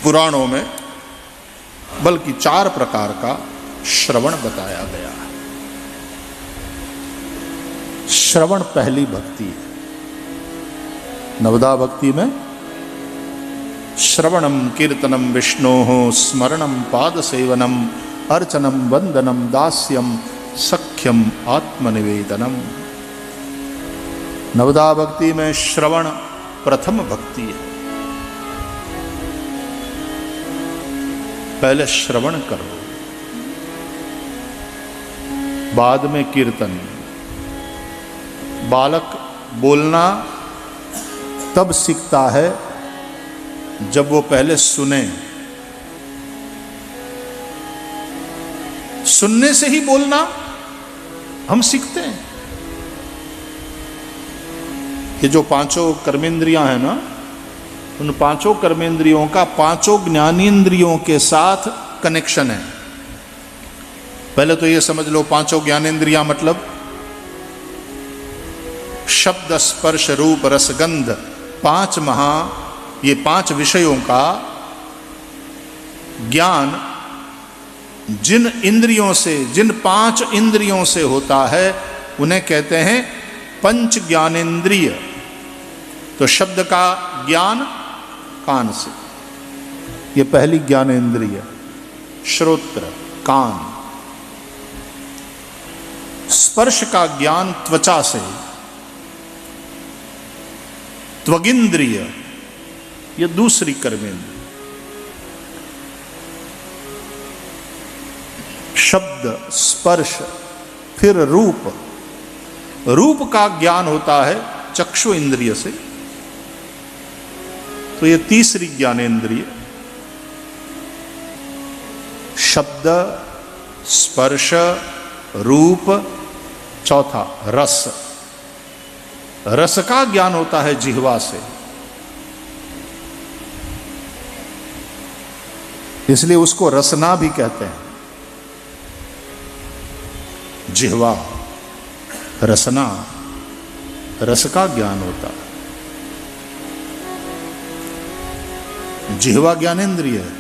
पुराणों में, बल्कि 4 प्रकार का श्रवण बताया गया है। श्रवण पहली भक्ति है। नवदा भक्ति में श्रवणम कीर्तनम विष्णोः स्मरणम पाद सेवनम अर्चनम वंदनम दास्यम सख्यम आत्मनिवेदनम। नवदा भक्ति में श्रवण प्रथम भक्ति है। पहले श्रवण करो, बाद में कीर्तन। बालक बोलना तब सीखता है जब वो पहले सुने। सुनने से ही बोलना हम सीखते हैं। ये जो 5 कर्मेंद्रियां हैं ना, उन 5 कर्मेंद्रियों का 5 ज्ञानेंद्रियों के साथ कनेक्शन है। पहले तो ये समझ लो, 5 ज्ञानेंद्रियां मतलब शब्द स्पर्श रूप रसगंध, 5 ये 5 विषयों का ज्ञान जिन इंद्रियों से, जिन 5 इंद्रियों से होता है उन्हें कहते हैं पंच ज्ञानेंद्रिय। तो शब्द का ज्ञान कान से, ये पहली ज्ञानेंद्रिय। श्रोत्र कान। स्पर्श का ज्ञान त्वचा से, त्वगिंद्रिय, ये दूसरी कर्मेंद्रिय। शब्द स्पर्श, फिर रूप। रूप का ज्ञान होता है चक्षु इंद्रिय से, तो ये तीसरी ज्ञानेंद्रिय। शब्द स्पर्श रूप, चौथा रस। रस का ज्ञान होता है जिह्वा से, इसलिए उसको रसना भी कहते हैं। जिह्वा, रसना, रस का ज्ञान होता है। जिह्वा ज्ञानेंद्रिय है।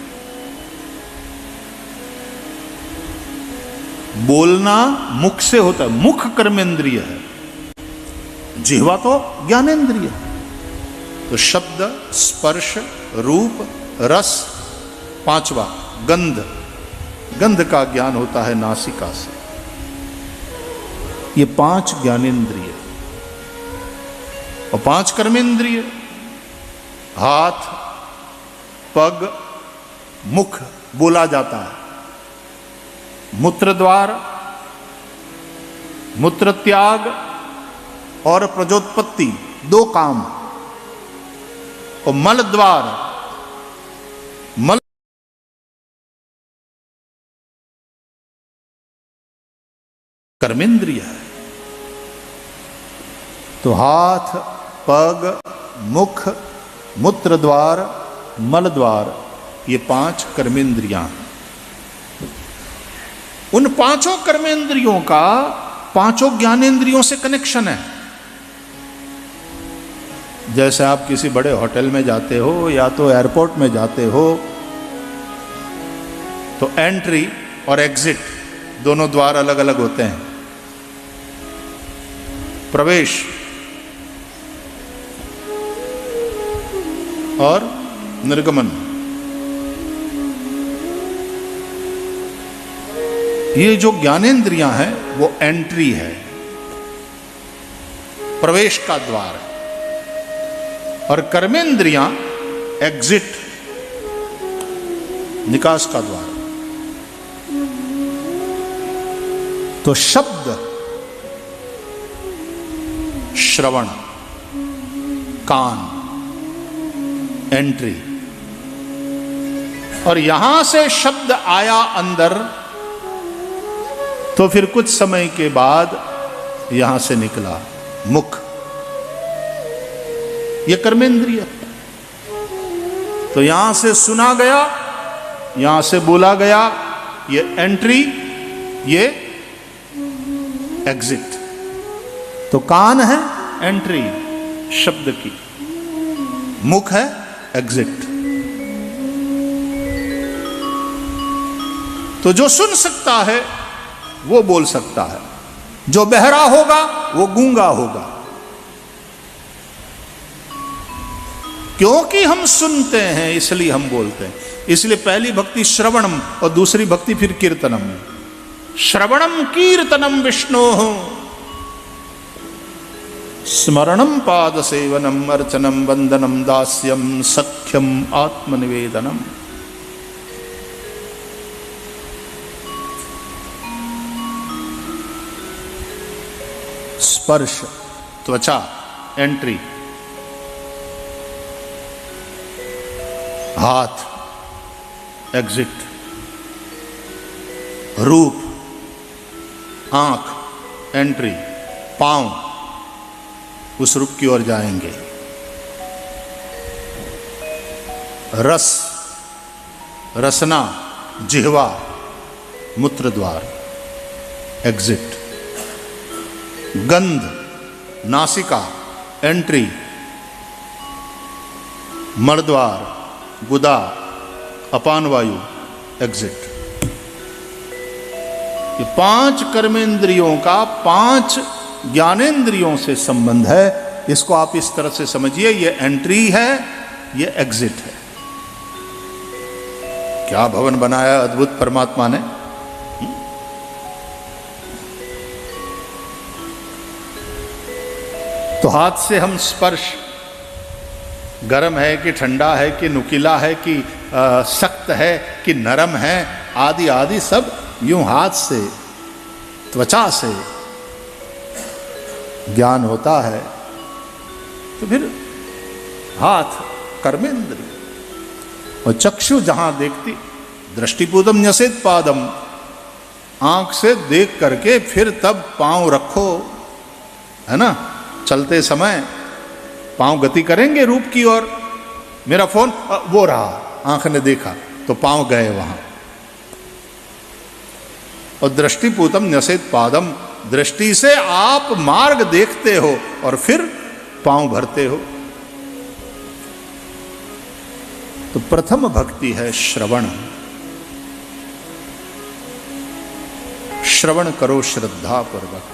बोलना मुख से होता है, मुख कर्मेंद्रिय है। जिह्वा तो ज्ञानेंद्रिय है। तो शब्द स्पर्श रूप रस, 5वां गंध। गंध का ज्ञान होता है नासिका से। ये 5 ज्ञानेंद्रिय और 5 कर्मेंद्रिय। हाथ पग मुख बोला जाता है। मूत्र द्वार, मूत्र त्याग और प्रजोत्पत्ति 2 काम। और मल द्वार, मल कर्मेंद्रिय है। तो हाथ पग मुख मूत्र द्वार मल द्वार, ये 5 कर्मेंद्रियां हैं। उन 5 कर्मेंद्रियों का 5 ज्ञानेंद्रियों से कनेक्शन है। जैसे आप किसी बड़े होटल में जाते हो या तो एयरपोर्ट में जाते हो, तो एंट्री और एग्जिट दोनों द्वार अलग अलग होते हैं। प्रवेश और निर्गमन। ये जो ज्ञानेंद्रियां हैं वो एंट्री है, प्रवेश का द्वार है। और कर्मेंद्रियां एग्जिट, निकास का द्वार। तो शब्द श्रवण, कान एंट्री, और यहां से शब्द आया अंदर, तो फिर कुछ समय के बाद यहां से निकला मुख, ये कर्मेंद्रिय। तो यहां से सुना गया, यहां से बोला गया, ये एंट्री, ये एग्जिट। तो कान है एंट्री शब्द की, मुख है एग्जिट। तो जो सुन सकता है वो बोल सकता है, जो बहरा होगा वो गूंगा होगा। क्योंकि हम सुनते हैं इसलिए हम बोलते हैं। इसलिए पहली भक्ति श्रवणम और दूसरी भक्ति फिर कीर्तनम। श्रवणम कीर्तनम विष्णोः, स्मरणम पाद सेवनम अर्चनम वंदनम दास्यम सख्यम आत्मनिवेदनम। स्पर्श त्वचा एंट्री, हाथ एग्जिट, रूप आंख एंट्री, पांव उस रूप की ओर जाएंगे। रस रसना जिह्वा मूत्र द्वार एग्जिट। गंध नासिका एंट्री, मलद्वार गुदा अपान वायु एग्जिट। ये 5 कर्मेंद्रियों का 5 ज्ञानेंद्रियों से संबंध है। इसको आप इस तरह से समझिए, ये एंट्री है, ये एग्जिट है। क्या भवन बनाया अद्भुत परमात्मा ने। तो हाथ से हम स्पर्श, गर्म है कि ठंडा है कि नुकीला है कि सख्त है कि नरम है, आदि आदि सब यूं हाथ से त्वचा से ज्ञान होता है। तो फिर हाथ कर्मेंद्रिय और चक्षु जहां देखती, दृष्टिपूतम न्यसेत पादम, आंख से देख करके फिर तब पांव रखो, है ना। चलते समय पांव गति करेंगे रूप की ओर। मेरा फोन वो रहा, आंख ने देखा तो पांव गए वहां। और दृष्टिपूतम न्यसेत पादम, दृष्टि से आप मार्ग देखते हो और फिर पांव भरते हो। तो प्रथम भक्ति है श्रवण। श्रवण करो श्रद्धा पूर्वक।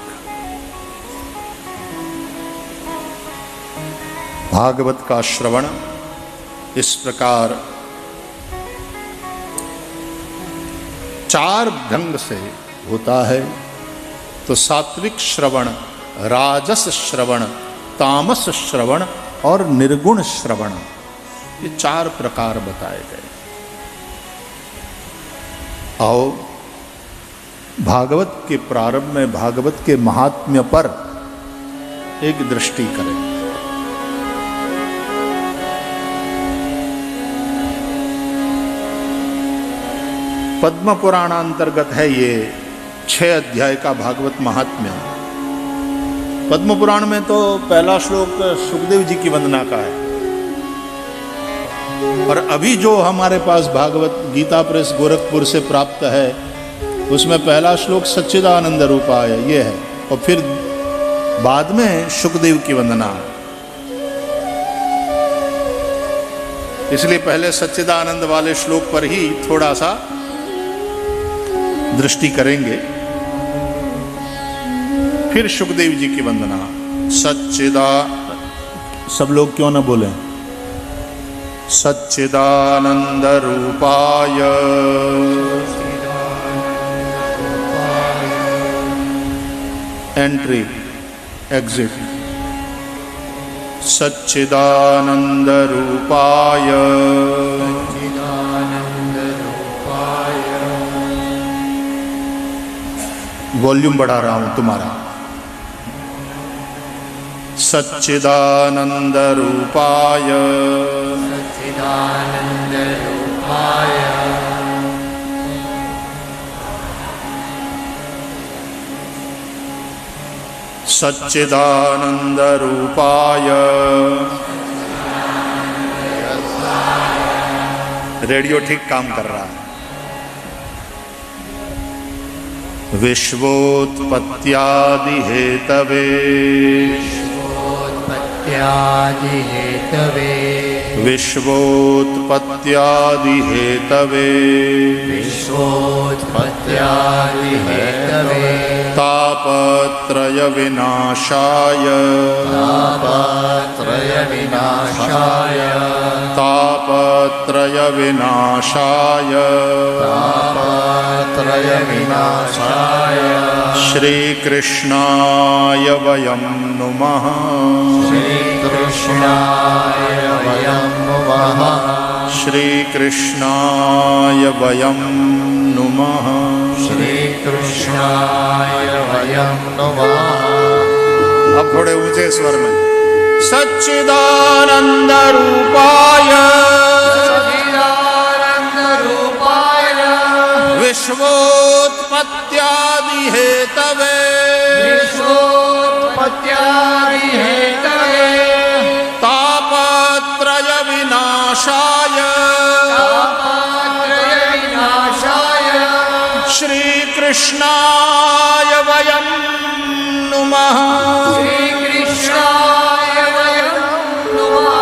भागवत का श्रवण इस प्रकार 4 ढंग से होता है। तो सात्विक श्रवण, राजस श्रवण, तामस श्रवण और निर्गुण श्रवण, ये 4 प्रकार बताए गए। आओ भागवत के प्रारंभ में भागवत के महात्म्य पर एक दृष्टि करें। पद्म पुराण अंतर्गत है ये 6 अध्याय का भागवत महात्म्य। पद्म पुराण में तो पहला श्लोक सुखदेव जी की वंदना का है। और अभी जो हमारे पास भागवत गीता प्रेस गोरखपुर से प्राप्त है, उसमें पहला श्लोक सच्चिदानंद रूपाय ये है, और फिर बाद में सुखदेव की वंदना। इसलिए पहले सच्चिदानंद वाले श्लोक पर ही थोड़ा सा दृष्टि करेंगे, फिर सुखदेव जी की वंदना। सब लोग क्यों ना बोलें, सच्चिदानंद रूपाय एंट्री एग्जिट, सच्चिदानंद रूपाय वॉल्यूम बढ़ा रहा हूं तुम्हारा। सच्चिदानंद रूपाय सच्चिदानंद रूपाय सच्चिदानंद रूपाय। रेडियो ठीक काम कर रहा है। विश्वोत्पत्त्यादि हेतवे विश्वोत्पत्त्यादि हेतवे विश्वोत्पत्त्यादि हेतवे विश्वोत्पत्त्यादिहेतवे तापत्रय विनाशाय तापत्रय विनाशाय तापत्रय विनाशाय तापत्रय विनाशाय श्री कृष्णाय वयं नुमः श्री कृष्णाय वयं नुमः श्री कृष्णाय वयं नुमः श्री कृष्णाय वयं नुमः। अब थोड़े ऊंचे स्वर में सच्चिदानंद रूपाय सच्चिदानन्दरूपाय विश्वोत्पत्त्यादि हेतवे विश्वोत्पत्त्यादिहेतवे तापत्रय विनाशाय तापत्रय विनाशाय श्री कृष्णाय वयं नुमः श्री कृष्णाय वयं नुमः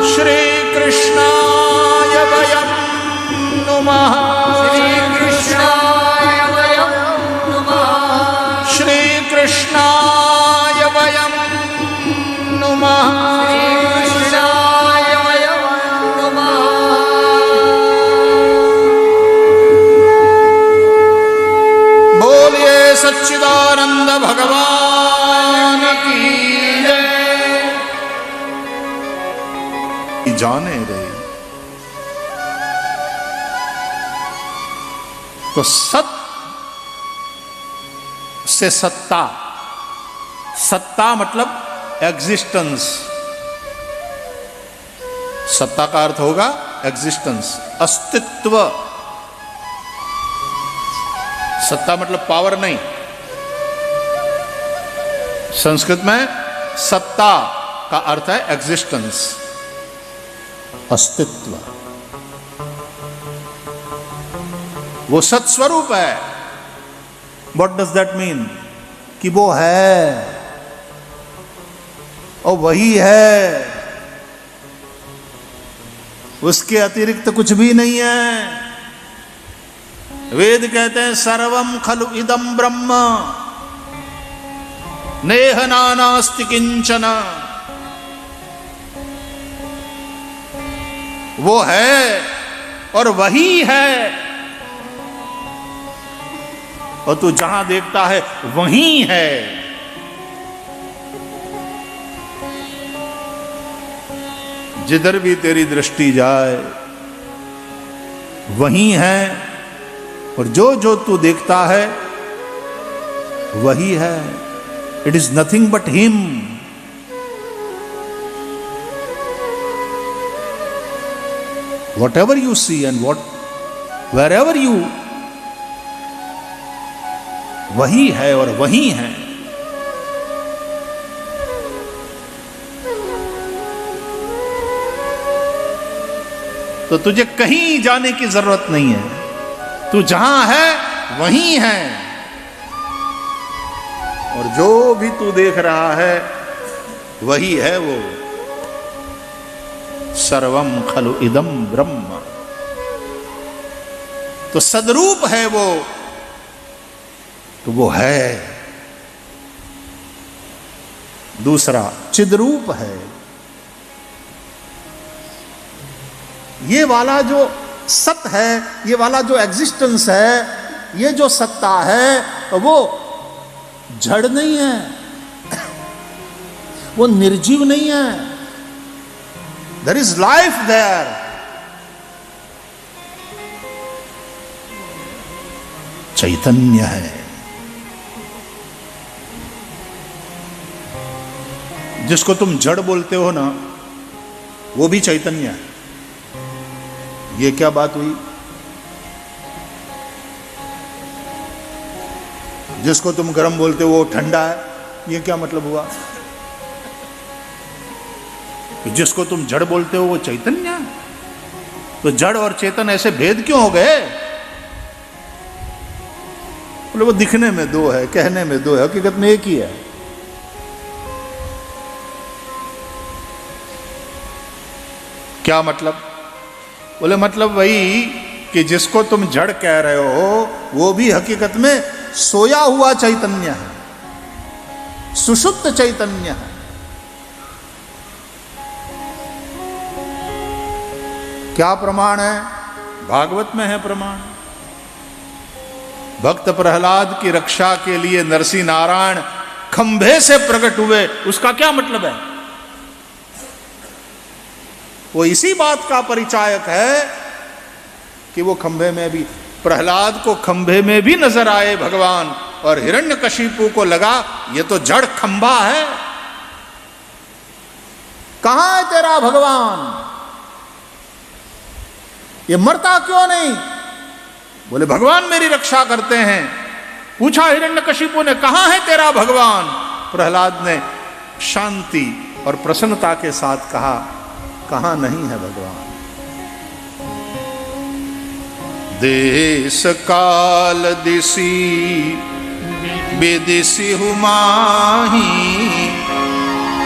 श्री कृष्णाय वयं नुमः श्री कृष्णाय वयं नुमः श्री कृष्णाय वयं नुमः श्री कृष्णाय वयं नुमः। बोलिए सच्चिदानंद भगवान की जय। जाने रे तो सत से सत्ता, सत्ता मतलब एग्जिस्टेंस, सत्ता का अर्थ होगा एग्जिस्टेंस, अस्तित्व। सत्ता मतलब पावर नहीं, संस्कृत में सत्ता का अर्थ है एग्जिस्टेंस, अस्तित्व। वो सत्स्वरूप है। What does that mean? कि वो है और वही है, उसके अतिरिक्त कुछ भी नहीं है। वेद कहते हैं सर्वम खलु इदम ब्रह्म नेह नानास्ति किंचन। वो है और वही है, और तू जहां देखता है वहीं है। जिधर भी तेरी दृष्टि जाए वहीं है, और जो जो तू देखता है वही है। It is nothing but him. Whatever you see and wherever you, वही है और वही है। तो तुझे कहीं जाने की जरूरत नहीं है, तू जहां है वहीं है। और जो भी तू देख रहा है वही है वो। सर्वम खलु इदम ब्रह्म, तो सदरूप है वो, तो वो है। दूसरा चिद्रूप है। ये वाला जो सत है, ये वाला जो एग्जिस्टेंस है, ये जो सत्ता है, वो जड़ नहीं है, वो निर्जीव नहीं है। There is life there. चैतन्य है। जिसको तुम जड़ बोलते हो ना, वो भी चैतन्य है। ये क्या बात हुई? जिसको तुम गर्म बोलते हो वो ठंडा है, ये क्या मतलब हुआ? जिसको तुम जड़ बोलते हो वो चैतन्य है। तो जड़ और चेतन ऐसे भेद क्यों हो गए? बोले वो दिखने में दो है, कहने में दो है, हकीकत में एक ही है। क्या मतलब? बोले मतलब वही कि जिसको तुम जड़ कह रहे हो वो भी हकीकत में सोया हुआ चैतन्य है, सुषुप्त चैतन्य है। क्या प्रमाण है? भागवत में है प्रमाण। भक्त प्रहलाद की रक्षा के लिए नरसिंह नारायण खंभे से प्रकट हुए, उसका क्या मतलब है? वो इसी बात का परिचायक है कि वो खंभे में भी, प्रहलाद को खंभे में भी नजर आए भगवान, और हिरण्यकशिपु को लगा ये तो जड़ खंभा है, कहां है तेरा भगवान, ये मरता क्यों नहीं? बोले भगवान मेरी रक्षा करते हैं। पूछा हिरण्यकशिपु ने कहां है तेरा भगवान? प्रहलाद ने शांति और प्रसन्नता के साथ कहा कहां नहीं है भगवान। देश काल दिसी विदिसी हुमाही,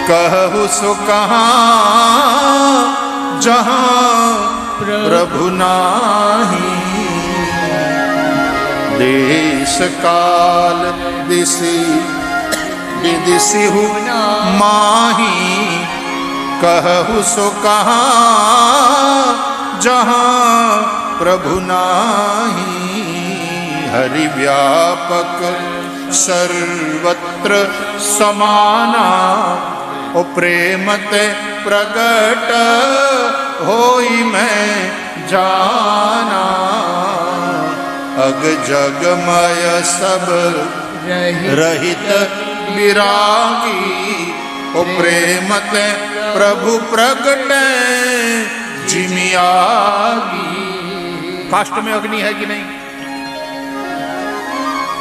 कहु सो कहां जहां प्रभु नाही। देश काल दिसी विदिसी हुमाही, कहु सो कहां जहां प्रभु नाही। हरि व्यापक सर्वत्र समाना, ओ प्रेम ते प्रगट होई मैं जाना। अग जगमय सब रहित विरागी, ओ प्रेम ते प्रभु प्रगट जिमियागी। काष्ठ में अग्नि है कि नहीं?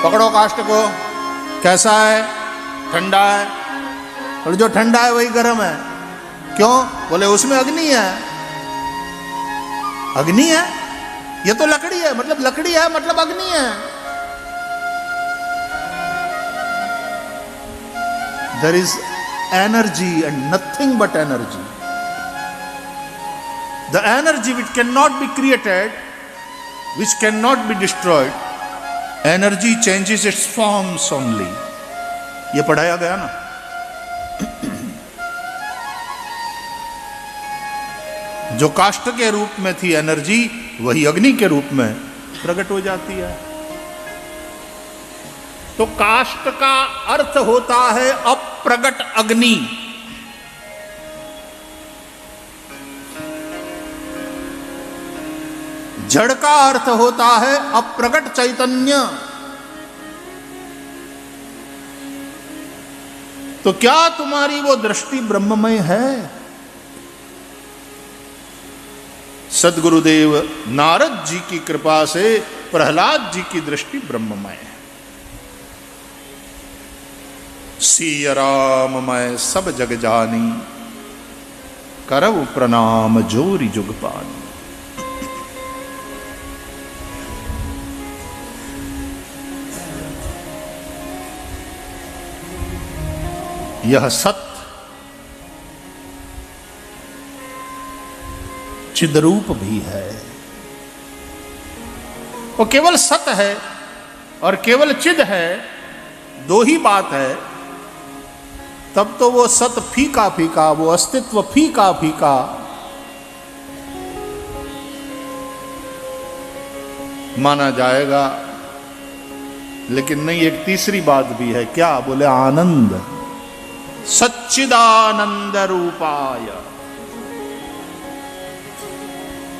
पकड़ो काष्ठ को, कैसा है? ठंडा है, और जो ठंडा है वही गर्म है। क्यों? बोले उसमें अग्नि है। अग्नि है, ये तो लकड़ी है, मतलब लकड़ी है मतलब अग्नि है। There is energy and nothing but energy. The energy which cannot be created, which cannot be destroyed, energy changes its forms only. ये पढ़ाया गया ना। जो काष्ठ के रूप में थी एनर्जी, वही अग्नि के रूप में प्रकट हो जाती है। तो काष्ठ का अर्थ होता है अप्रगट अग्नि। जड़ का अर्थ होता है अप्रगट चैतन्य। तो क्या तुम्हारी वो दृष्टि ब्रह्ममय है? सद्गुरुदेव नारद जी की कृपा से प्रहलाद जी की दृष्टि ब्रह्ममय है। सिय राम मैं सब जग जानी, करऊ प्रणाम जोरी जुग पानी। यह सत्य चिद्रूप भी है। वो केवल सत्य है और केवल चिद है, दो ही बात है। तब तो वो सत्य फीका फीका, वो अस्तित्व फीका फीका, माना जाएगा। लेकिन नहीं, एक तीसरी बात भी है। क्या? बोले आनंद, सच्चिदानंद रूपाय।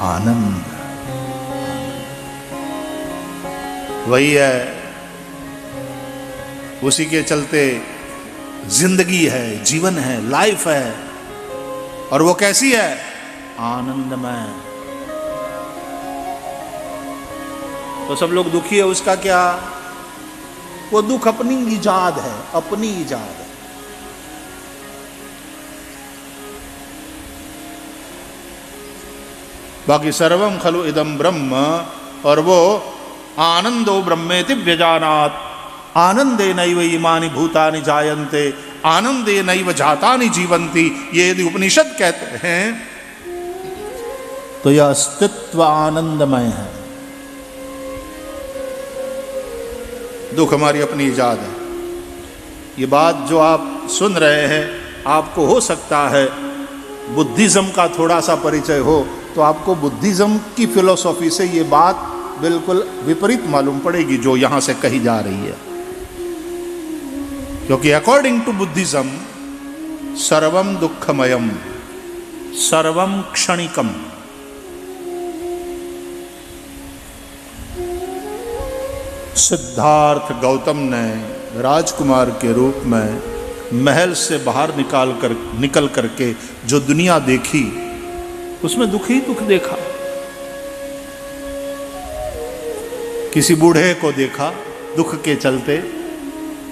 आनंद वही है, उसी के चलते जिंदगी है, जीवन है, लाइफ है। और वो कैसी है? आनंदमय। तो सब लोग दुखी है, उसका क्या? वो दुख अपनी ईजाद है, अपनी ईजाद है। बाकी सर्वम खलु इदम ब्रह्म, और वो आनंदो ब्रह्मेति व्यजानात्, आनंदे नैव इमानि भूतानि जायन्ते, आनंदे नैव जातानि जीवन्ति। ये यदि उपनिषद कहते हैं तो यह अस्तित्व आनंदमय है। दुख हमारी अपनी ईजाद है। ये बात जो आप सुन रहे हैं, आपको हो सकता है बुद्धिज्म का थोड़ा सा परिचय हो, तो आपको बुद्धिज्म की फिलॉसफी से ये बात बिल्कुल विपरीत मालूम पड़ेगी जो यहां से कही जा रही है। क्योंकि अकॉर्डिंग टू बुद्धिज्म सर्वम दुखमयम सर्वम क्षणिकम। सिद्धार्थ गौतम ने राजकुमार के रूप में महल से बाहर निकल करके जो दुनिया देखी, उसमें दुख ही दुख देखा। किसी बूढ़े को देखा दुख के चलते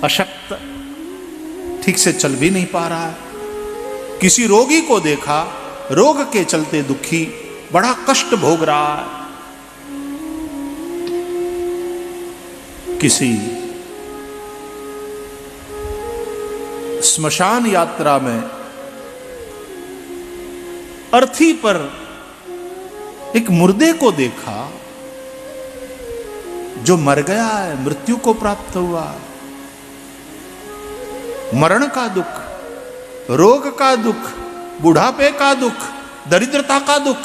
अशक्त, ठीक से चल भी नहीं पा रहा है। किसी रोगी को देखा रोग के चलते दुखी, बड़ा कष्ट भोग रहा है। किसी स्मशान यात्रा में अर्थी पर एक मुर्दे को देखा जो मर गया है, मृत्यु को प्राप्त हुआ। मरण का दुख, रोग का दुख, बुढ़ापे का दुख, दरिद्रता का दुख।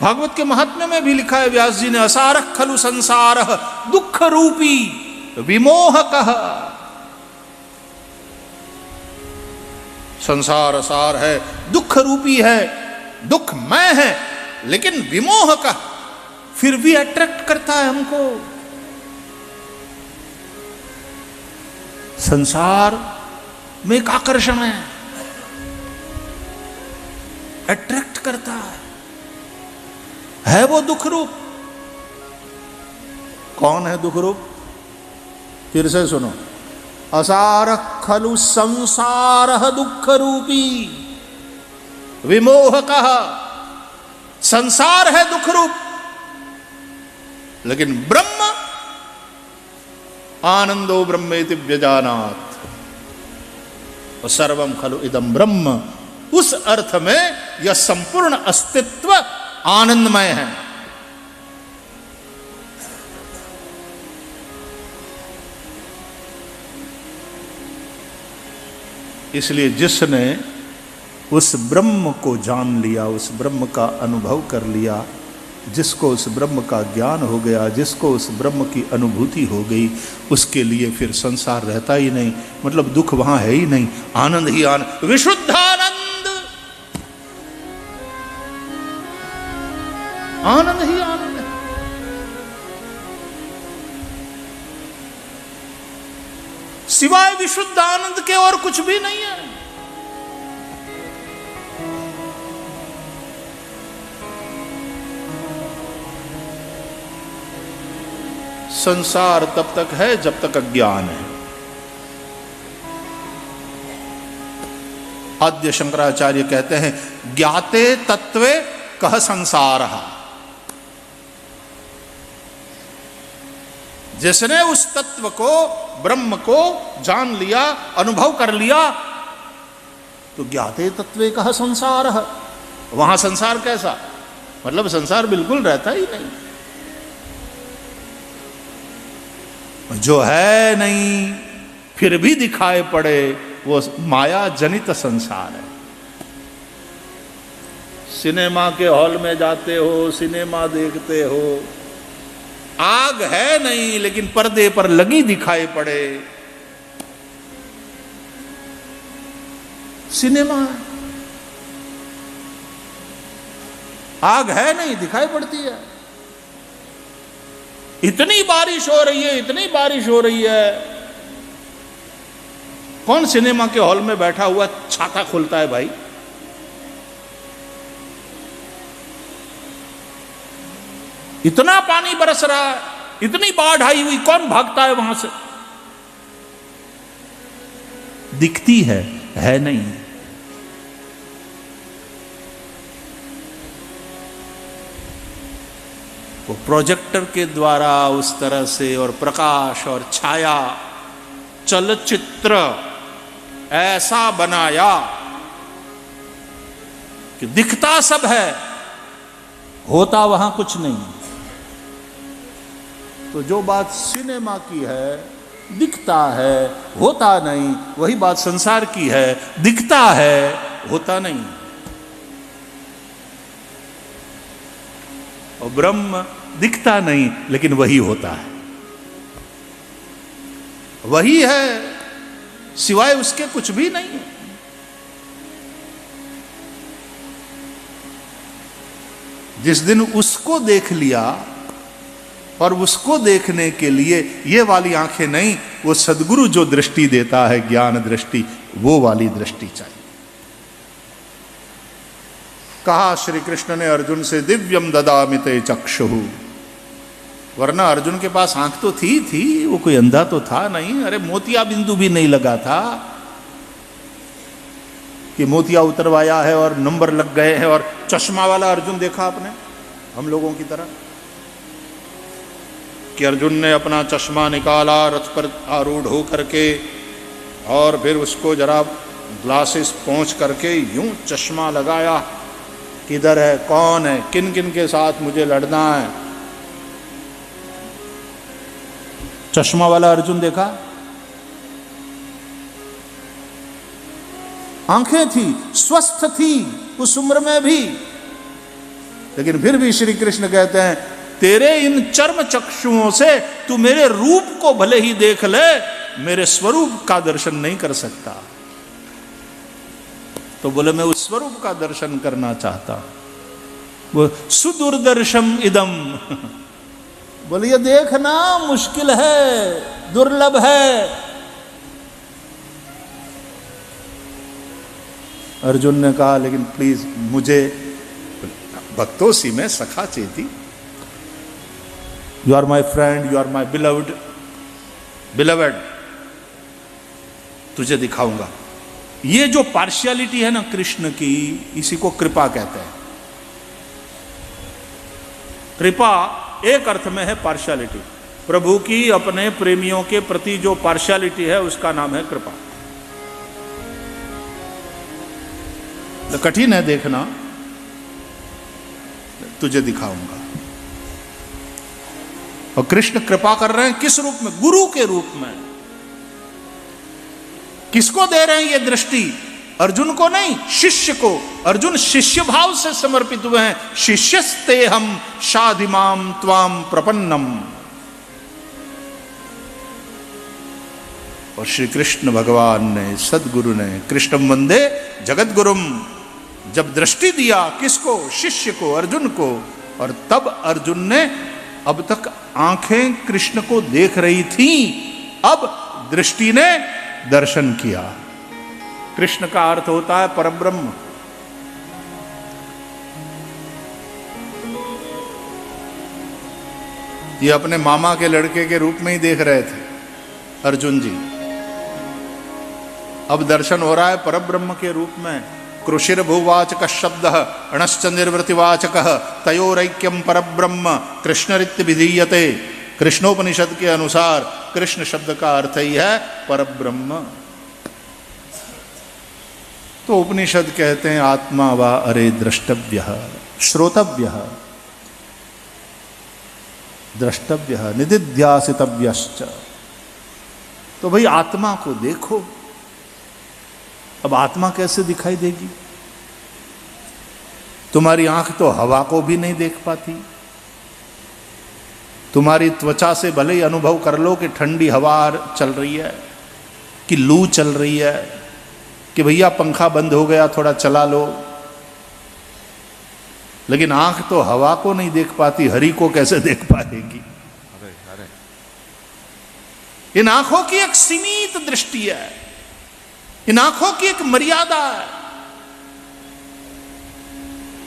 भागवत के महात्म्य में भी लिखा है व्यास जी ने, असारः खलु संसारः दुख रूपी विमोहकः। संसार असार है, दुख रूपी है, दुखमय है, लेकिन विमोहकः, फिर भी अट्रैक्ट करता है हमको। संसार में एक आकर्षण है, अट्रैक्ट करता है वो दुख रूप। कौन है दुख रूप? फिर से सुनो, असारः खलु संसारः दुख रूपी विमोहकः। संसार है दुख रूप, लेकिन ब्रह्म आनंदो ब्रह्मेति व्यजानात् सर्वम खलु इदं ब्रह्म। उस अर्थ में यह संपूर्ण अस्तित्व आनंदमय है। इसलिए जिसने उस ब्रह्म को जान लिया, उस ब्रह्म का अनुभव कर लिया, जिसको उस ब्रह्म का ज्ञान हो गया, जिसको उस ब्रह्म की अनुभूति हो गई, उसके लिए फिर संसार रहता ही नहीं, मतलब दुख वहां है ही नहीं, आनंद ही आनंद, विशुद्धानंद, आनंद ही आनंद है। सिवाय विशुद्ध आनंद के और कुछ भी नहीं है। संसार तब तक है जब तक अज्ञान है। आद्य शंकराचार्य कहते हैं, ज्ञाते तत्वे कह संसारः। जिसने उस तत्व को, ब्रह्म को जान लिया, अनुभव कर लिया, तो ज्ञाते तत्वे कह संसारः। वहां संसार कैसा? मतलब संसार बिल्कुल रहता ही नहीं, जो है नहीं फिर भी दिखाई पड़े, वो माया जनित संसार है। सिनेमा के हॉल में जाते हो, सिनेमा देखते हो, आग है नहीं लेकिन पर्दे पर लगी दिखाई पड़े, सिनेमा। आग है नहीं, दिखाई पड़ती है। इतनी बारिश हो रही है, इतनी बारिश हो रही है, कौन सिनेमा के हॉल में बैठा हुआ छाता खोलता है भाई? इतना पानी बरस रहा है, इतनी बाढ़ आई हुई, कौन भागता है वहां से? दिखती है नहीं। वो प्रोजेक्टर के द्वारा उस तरह से, और प्रकाश और छाया, चलचित्र ऐसा बनाया कि दिखता सब है, होता वहां कुछ नहीं। तो जो बात सिनेमा की है, दिखता है होता नहीं, वही बात संसार की है, दिखता है होता नहीं। और ब्रह्म दिखता नहीं लेकिन वही होता है, वही है, सिवाय उसके कुछ भी नहीं है। जिस दिन उसको देख लिया, और उसको देखने के लिए ये वाली आंखें नहीं, वो सदगुरु जो दृष्टि देता है, ज्ञान दृष्टि, वो वाली दृष्टि चाहिए। कहा श्री कृष्ण ने अर्जुन से, दिव्यम ददामि ते चक्षुः। वरना अर्जुन के पास आंख तो थी, वो कोई अंधा तो था नहीं। अरे मोतिया बिंदु भी नहीं लगा था कि मोतिया उतरवाया है और नंबर लग गए हैं। और चश्मा वाला अर्जुन देखा आपने, हम लोगों की तरह, कि अर्जुन ने अपना चश्मा निकाला रथ पर आरूढ़ हो करके, और फिर उसको जरा ग्लासेस पहुंच करके यूं चश्मा लगाया, किधर है, कौन है, किन किन के साथ मुझे लड़ना है। चश्मा वाला अर्जुन देखा, आंखें थी, स्वस्थ थी उस उम्र में भी, लेकिन फिर भी श्री कृष्ण कहते हैं, तेरे इन चर्म चक्षुओं से तू मेरे रूप को भले ही देख ले, मेरे स्वरूप का दर्शन नहीं कर सकता। तो बोले मैं उस स्वरूप का दर्शन करना चाहता हूं। वो सुदुर्दर्शम इदम, बोले ये देखना मुश्किल है, दुर्लभ है। अर्जुन ने कहा, लेकिन प्लीज मुझे, भक्तों सी में सखा चेती, you are my friend, you are my beloved, तुझे दिखाऊंगा। ये जो पार्शियलिटी है ना कृष्ण की, इसी को कृपा कहते हैं। कृपा एक अर्थ में है पार्शियलिटी, प्रभु की अपने प्रेमियों के प्रति जो पार्शियलिटी है उसका नाम है कृपा। तो कठिन है देखना, तुझे दिखाऊंगा। और कृष्ण कृपा कर रहे हैं किस रूप में? गुरु के रूप में। किसको दे रहे हैं ये दृष्टि? अर्जुन को नहीं, शिष्य को। अर्जुन शिष्य भाव से समर्पित हुए हैं। शिष्यस्ते हम शाधिमाम त्वाम प्रपन्नम। और श्री कृष्ण भगवान ने, सदगुरु ने, कृष्णम वंदे जगत गुरुम, जब दृष्टि दिया किसको? शिष्य को, अर्जुन को। और तब अर्जुन ने, अब तक आंखें कृष्ण को देख रही थी, अब दृष्टि ने दर्शन किया। कृष्ण का अर्थ होता है परब्रह्म। ये अपने मामा के लड़के के रूप में ही देख रहे थे अर्जुन जी, अब दर्शन हो रहा है परब्रह्म के रूप में। कृषिर्भुवाचक शब्द अणश्च निर्वृतिवाचक तयोरैक्यम परब्रह्म कृष्णरित्य विधीयते। कृष्णोपनिषद के अनुसार कृष्ण शब्द का अर्थ ही है परब्रह्म। तो उपनिषद कहते हैं आत्मा वा अरे द्रष्टव्य श्रोतव्य द्रष्टव्य निदिध्यासितव्यश्च। तो भाई आत्मा को देखो। अब आत्मा कैसे दिखाई देगी? तुम्हारी आंख तो हवा को भी नहीं देख पाती। तुम्हारी त्वचा से भले ही अनुभव कर लो कि ठंडी हवा चल रही है, कि लू चल रही है, कि भैया पंखा बंद हो गया थोड़ा चला लो, लेकिन आंख तो हवा को नहीं देख पाती, हरि को कैसे देख पाएगी? इन आंखों की एक सीमित दृष्टि है, इन आंखों की एक मर्यादा है।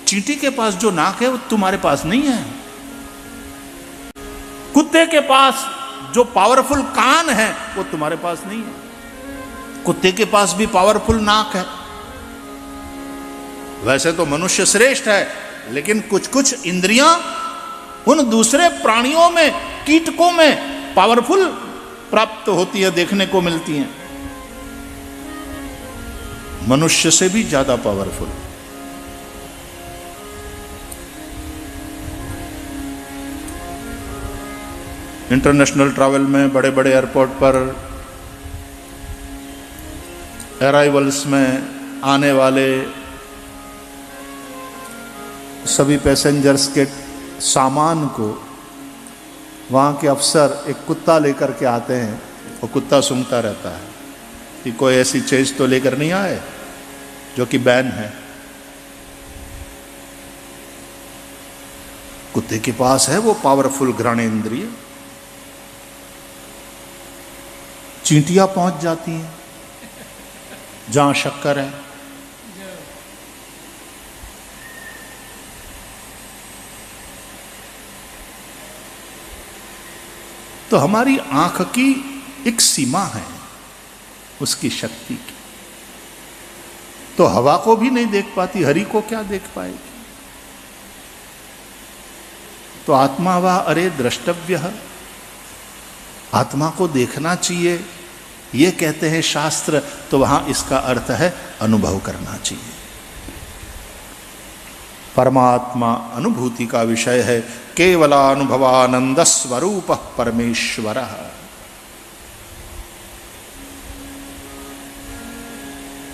चींटी के पास जो नाक है वो तुम्हारे पास नहीं है। कुत्ते के पास जो पावरफुल कान है वो तुम्हारे पास नहीं है। कुत्ते के पास भी पावरफुल नाक है। वैसे तो मनुष्य श्रेष्ठ है, लेकिन कुछ कुछ इंद्रियां उन दूसरे प्राणियों में, कीटकों में पावरफुल प्राप्त होती है, देखने को मिलती हैं, मनुष्य से भी ज्यादा पावरफुल। इंटरनेशनल ट्रैवल में बड़े बड़े एयरपोर्ट पर अराइवल्स में आने वाले सभी पैसेंजर्स के सामान को वहाँ के अफसर एक कुत्ता लेकर के आते हैं और कुत्ता सूंघता रहता है कि कोई ऐसी चीज तो लेकर नहीं आए जो कि बैन है। कुत्ते के पास है वो पावरफुल घ्राणेंद्रिय, चींटियां पहुंच जाती हैं जहां शक्कर है। तो हमारी आंख की एक सीमा है उसकी शक्ति की, तो हवा को भी नहीं देख पाती, हरि को क्या देख पाएगी। तो आत्मा वा अरे द्रष्टव्य, आत्मा को देखना चाहिए ये कहते हैं शास्त्र, तो वहां इसका अर्थ है अनुभव करना चाहिए। परमात्मा अनुभूति का विषय है, केवलानुभवानंद स्वरूप परमेश्वर।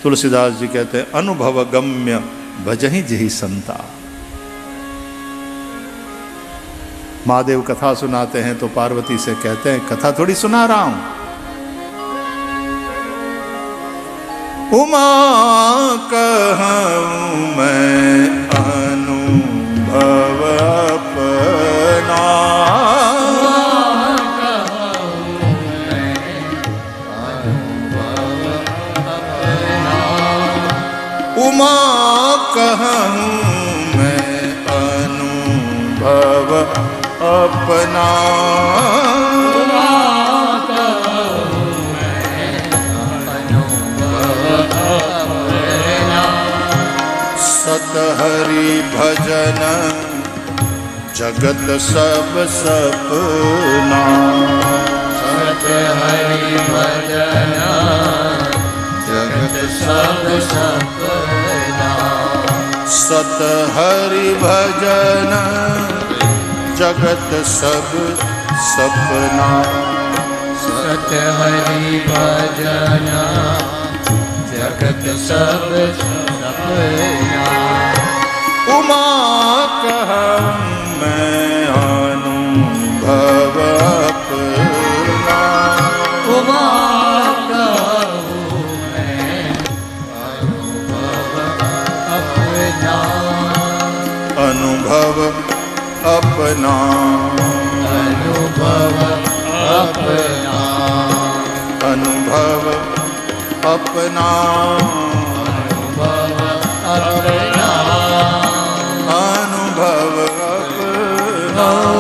तुलसीदास जी कहते हैं अनुभव गम्य भजहि जिहि संता। महादेव कथा सुनाते हैं तो पार्वती से कहते हैं कथा थोड़ी सुना रहा हूं, उमा कहूं मैं अनुभव अपना, उमा कहूं मैं अनुभव अपना, सत हरि भजन जगत सब सपना, सत हरि भजन जगत सब सपना, सत हरि भजन जगत सब सपना, सत हरि भजन जगत सब सपना, उमा कहूं मैं अनुभव अपना, उमा कहूं मैं अनुभव अपना, अनुभव अपना, अनुभव अपना, अनुभव अपना, अनुभव अपना, अनुभव अपना।